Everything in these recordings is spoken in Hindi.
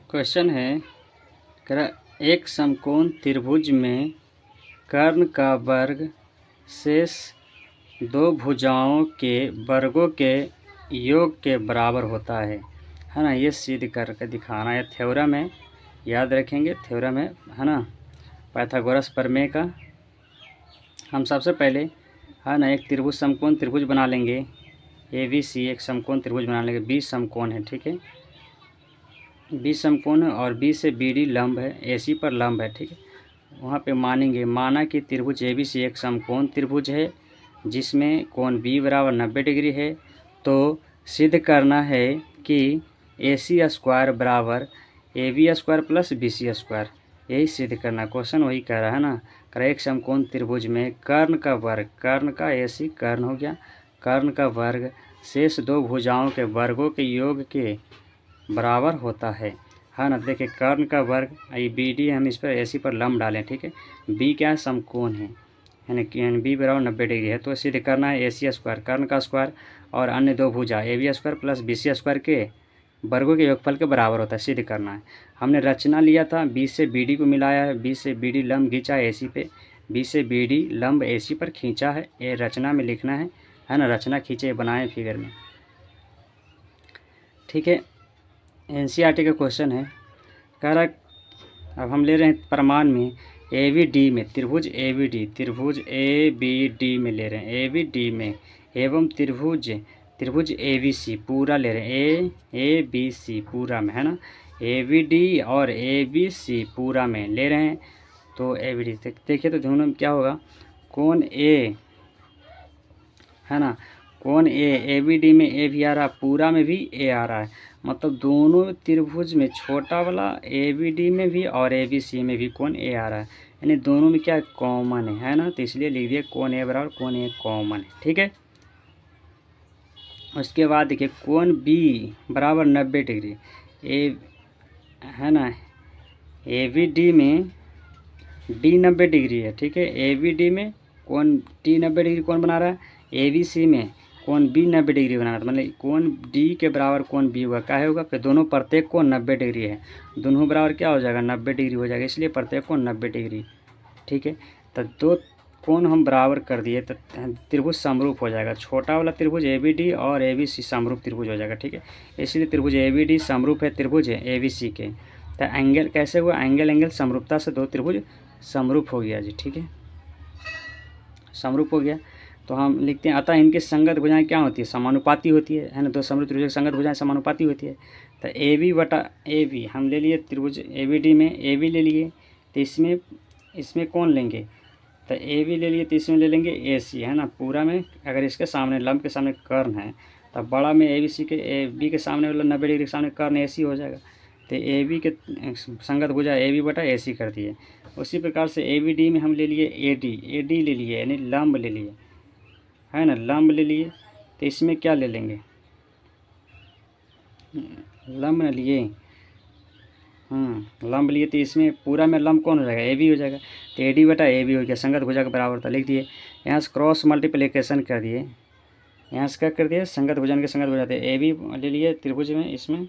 क्वेश्चन है एक समकोण त्रिभुज में कर्ण का वर्ग शेष दो भुजाओं के वर्गों के योग के बराबर होता है ना। ये सिद्ध करके दिखाना है। थ्योरम है, याद रखेंगे। थ्योरम है ना, पाइथागोरस प्रमेय का। हम सबसे पहले है ना एक त्रिभुज समकोण त्रिभुज बना लेंगे। ABC एक समकोण त्रिभुज बना लेंगे। B समकोण है, ठीक है। B समकोण है और B से BD लंब है, AC पर लंब है, ठीक है। वहाँ पे माना कि त्रिभुज ABC एक समकोण त्रिभुज है जिसमें कोण B बराबर 90 डिग्री है। तो सिद्ध करना है कि AC स्क्वायर बराबर AB square plus BC square, यही सिद्ध करना। क्वेश्चन वही कह रहा है ना। एक समकोण त्रिभुज में कर्ण का वर्ग, कर्ण का AC कर्ण हो गया, कर्ण का वर्ग शेष दो भुजाओं के वर्गों के योग के बराबर होता है ना। देखिए कर्ण का वर्ग BD, हम इस पर AC पर लंब डालें, ठीक है। B क्या है, समकोण है यानी B बराबर 90 डिग्री है। तो सिद्ध करना है AC स्क्वायर कर्ण का स्क्वायर और अन्य दो भुजा AB square plus BC square के वर्गों के योगफल के बराबर होता है। सिद्ध करना है। हमने रचना लिया था, B से BD को मिलाया है, B से BD लंब खींचा है AC पे, B से BD लंब AC पर खींचा है। ये रचना में लिखना है ना। रचना खींचे बनाए फिगर में, ठीक है। NCERT का क्वेश्चन है, कह रहा अब हम ले रहे हैं प्रमाण में ABD में त्रिभुज ABD में ले रहे हैं, ABD में एवं त्रिभुज ABC पूरा ले रहे हैं, ABC पूरा में है ना। ABD और ABC पूरा में ले रहे हैं। तो ABD देखिए तो दोनों में क्या होगा, कोण A है ना, कोण A ABD में A भी आ रहा है, पूरा में भी A आ रहा है। मतलब दोनों त्रिभुज में छोटा वाला ABD में भी और ABC में भी कोण A आ रहा है, यानी दोनों में क्या कॉमन है ना। तो इसलिए लिख दिए कोण A बराबर कोण A कॉमन है, ठीक है। उसके बाद देखिए कोण B बराबर 90 डिग्री है ना। ABD में D 90 डिग्री है, ठीक है। ABD में कोण D 90 डिग्री कौन बना रहा है, ABC में कोण B 90 डिग्री बना रहा है। मतलब कोण D के बराबर कोण B होगा, क्या होगा कि दोनों प्रत्येक कोण 90 डिग्री है, दोनों बराबर क्या हो जाएगा 90 डिग्री हो जाएगा, इसलिए प्रत्येक कोण 90 डिग्री, ठीक है। तो दो कोण हम बराबर कर दिए तो त्रिभुज समरूप हो जाएगा। छोटा वाला त्रिभुज ABD और ABC समरूप त्रिभुज हो जाएगा, ठीक है। इसलिए त्रिभुज ABD समरूप है त्रिभुज ABC के। तो एंगल कैसे हुआ, एंगल समरूपता से दो त्रिभुज समरूप हो गया जी, ठीक है। समरूप हो गया तो हम लिखते हैं अतः इनकी संगत भुजाएं क्या होती है, समानुपाती होती है ना। दो समरूप त्रिभुज की संगत भुजाएं समानुपाती होती है। तो AB बटा AB हम ले लिए त्रिभुज ABD में AB ले लिए, तो इसमें कौन लेंगे, तो AB ले लिए, तो इसमें ले लेंगे AC है ना। पूरा में अगर इसके सामने लंब के सामने कर्ण है तो बड़ा में ABC के AB के सामने वाला 90 डिग्री के सामने कर्ण AC हो जाएगा। तो AB के संगत भुजा AB बटा AC कर दिए। उसी प्रकार से ABD में हम ले लिए AD ले लिए यानी लंब ले लिए है ना, लंब ले लिए। तो इसमें क्या ले लेंगे, लंब न लिए, लंब लिए, तो इसमें पूरा में लंब कौन हो जाएगा, AB हो जाएगा। तो AD बटा AB हो गया, संगत भुजा के बराबर था, लिख दिए। यहाँ से क्रॉस मल्टीप्लिकेशन कर दिए, यहाँ से क्या कर दिए, संगत भुजन के संगत भुजा थे। AB ले लिए त्रिभुज में, इसमें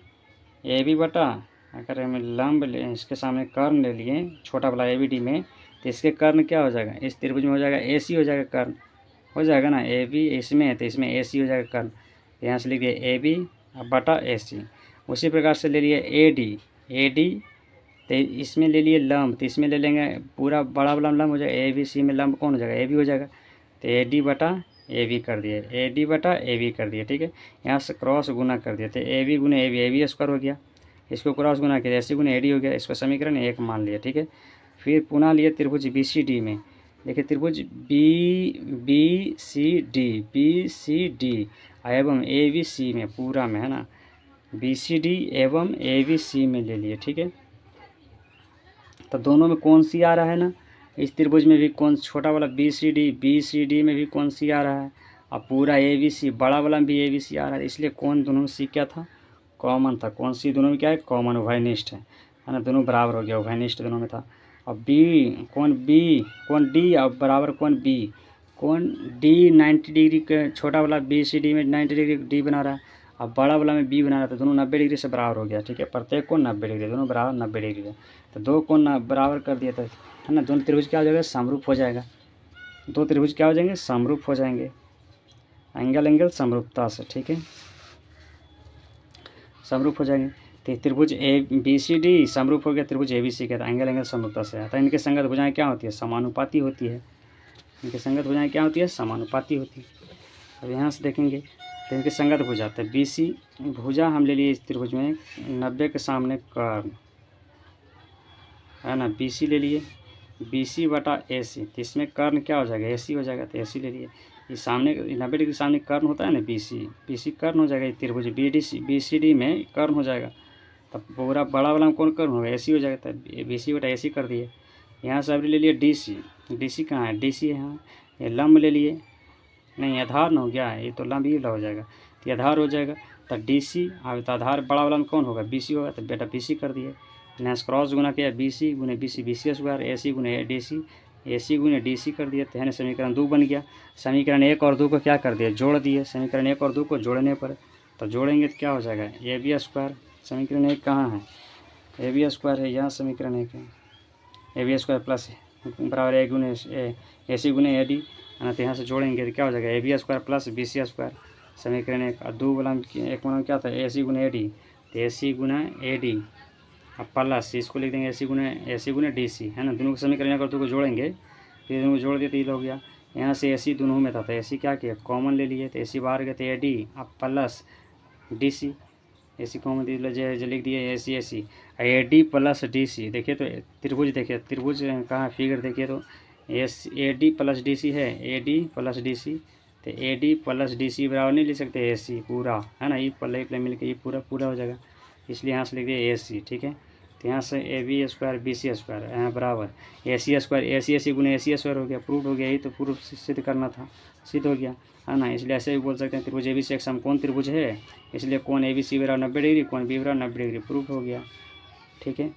AB बटा अगर हमें लंब ले, इसके सामने कर्ण ले लिए छोटा वाला ABD में, तो इसके कर्ण क्या हो जाएगा, इस त्रिभुज में हो जाएगा AC हो जाएगा, कर्ण हो जाएगा ना। AB इसमें तो इसमें AC हो जाएगा कर्ण। यहाँ से लिख दिए AB बटा AC। उसी प्रकार से ले लिए AD तो इसमें ले लिए लंब, तो इसमें ले लेंगे पूरा बड़ा वाला लंब हो जाएगा, ABC में लंब कौन हो जाएगा, AB हो जाएगा। तो AD बटा AB कर दिए, AD बटा AB कर दिए, ठीक है। यहाँ से क्रॉस गुना कर दिए, तो AB गुने AB स्क्वायर हो गया, इसको क्रॉस गुना किया AC गुने AD हो गया, इसको समीकरण 1 मान लिया, ठीक है। फिर पुनः लिए त्रिभुज BCD में, देखिए त्रिभुज BCD एवं ABC में पूरा में है ना, BCD एवं ABC में ले लिए, ठीक है। तो दोनों में कौन सी आ रहा है ना, इस त्रिभुज में भी कौन छोटा वाला BCD में भी कौन सी आ रहा है, और पूरा ABC बड़ा वाला भी ABC आ रहा है, इसलिए कौन दोनों में सी क्या था, कॉमन था। कौन सी दोनों में क्या है, कॉमन उभयनिष्ठ है ना, दोनों बराबर हो गया, उभयनिष्ठ दोनों में था। और कोण D और बराबर कोण B 90 डिग्री के छोटा वाला BCD में 90 डिग्री D बना रहा है, अब बड़ा वाला में बी बनाना था, दोनों 90 डिग्री से बराबर हो गया, ठीक है। प्रत्येक कोण 90 डिग्री, दोनों बराबर 90 डिग्री है। तो दो कोण बराबर कर दिया था, है ना। दोनों त्रिभुज क्या हो जाएगा, समरूप हो जाएगा। दो त्रिभुज क्या हो जाएंगे, समरूप हो जाएंगे, एंगल एंगल समरूपता से, ठीक है, समरूप हो जाएंगे। तो त्रिभुज ए बी सी डी समरूप हो गया त्रिभुज ए बी सी का, तो एंगल एंगल समरूपता से आता है। इनके संगत भुजाएं क्या होती है, समानुपाती होती है। इनके संगत भुजाएं क्या होती है, समानुपाती होती है। अब यहाँ से देखेंगे तो इनके संगत भुजा, तो बी सी भुजा हम ले लिए इस त्रिभुज में 90 के सामने कर्ण, है ना। बी सी ले लिए, बी सी बटा ए सी, तो इसमें कर्ण क्या हो जाएगा, ए सी हो जाएगा, तो ए सी ले लिए। ये सामने 90 डिग्री सामने कर्ण होता है ना, बी सी कर्ण हो जाएगा। ये त्रिभुज बी सी डी में कर्ण हो जाएगा। तब पूरा बड़ा वाला में कौन कर्ण होगा, ए सी हो जाएगा। तब बी सी बटा ए सी कर दिए। यहाँ से अभी ले लिए डी सी कहाँ है, डी सी है यहाँ। ये लंब ले लिए, नहीं आधार ना हो गया, ये तो लंब ही हो जाएगा, तो आधार हो जाएगा। तो डी सी, अब तो आधार बड़ा वाला में कौन होगा, बी सी होगा, तो बेटा बी सी कर दिए। यहाँ से क्रॉस गुना किया, बी सी गुने बी सी स्क्वायर, ए सी गुने डी सी, ए सी गुने डी सी कर दिया। तो है ना, समीकरण 2 बन गया। समीकरण 1 और 2 को क्या कर दिया, जोड़ दिए। समीकरण 1 और 2 को जोड़ने पर, तो जोड़ेंगे तो क्या हो जाएगा, ए बी स्क्वायर। समीकरण 1 कहाँ है, ए बी स्क्वायर है, यहाँ समीकरण 1 है। ए बी स्क्वायर प्लस बराबर ए गुने ए सी गुने ए डी, है ना। तो यहाँ से जोड़ेंगे तो क्या हो जाएगा, A B square plus B C square. समीकरण 1 और 2 वाला एक वाला क्या था, ए सी गुने ए डी, तो ए सी गुना ए डी, अब प्लस इसको लिख देंगे ए सी गुने डी सी, है ना। दोनों को समीकरण 1 और 2 को जोड़ेंगे, फिर दोनों को जोड़ दिए तो ये हो गया। यहाँ से ए सी दोनों में था, तो ए सी क्या किया, कॉमन ले लिए, तो ए सी बाहर गए तो ए डी, अब plus D C, A C common दे लीजिए, जो लिख दिए A C A D plus D C. देखिए तो त्रिभुज, देखिए त्रिभुज कहाँ फिगर देखिए तो A D plus D C है, A D plus D C, तो A D plus D C बराबर नहीं ले सकते ए सी पूरा, है ना। ये प्ले मिल के ये पूरा हो जाएगा, इसलिए यहाँ से लिख दिए ए सी, ठीक है। तो यहाँ से A B square B C square यहाँ बराबर ए सी स्क्वायर, ए सी गुने ए सी स्क्वायर हो गया, प्रूफ हो गया। यही तो प्रूफ सिद्ध करना था, सिद्ध हो गया, है ना। इसलिए ऐसे भी बोल सकते हैं त्रिभुज ए बी सी एक समकोण त्रिभुज है, इसलिए कोण ए बी सी बराबर 90 डिग्री, कोण बी बराबर 90 डिग्री, प्रूफ हो गया, ठीक है।